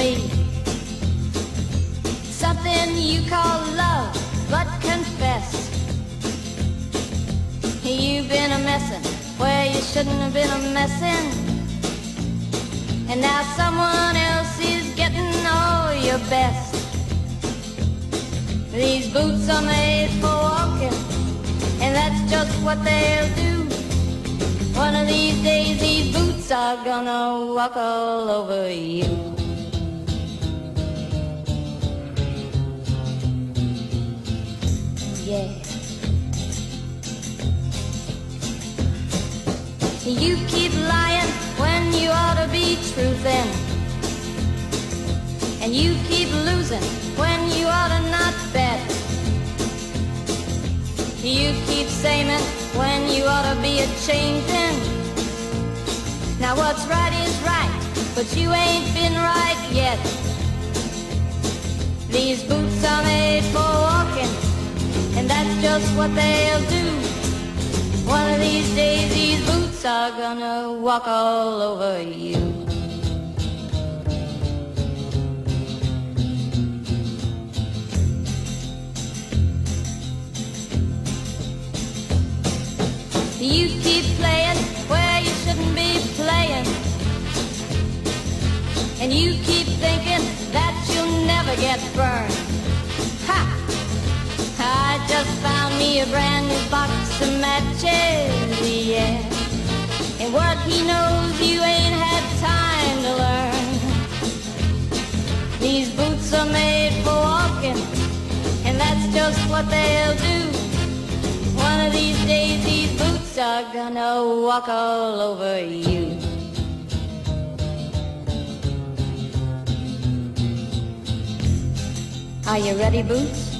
me. Something you call love, but confess you've been a messin' where you shouldn't have been a messin'. And now someone else is getting all your best. These boots are made for walking, and that's just what they'll do. One of these days these boots are gonna walk all over you. Yeah. You keep lying when you ought to be truthin', and you keep losing when you ought to not bet. You keep saying when you ought to be a-changin'. Now what's right is right, but you ain't been right yet. These boots are made for walking, and that's just what they'll do. One of these days these boots are gonna walk all over you. You keep playing where you shouldn't be playing, and you keep thinking that you'll never get burned. Ha! I just found me a brand new box of matches, yeah. And what he knows you ain't had time to learn. These boots are made for walking, and that's just what they'll do. One of these days these boots are gonna walk all over you. Are you ready, Boots?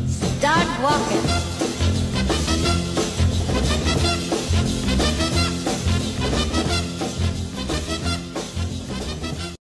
Start walking.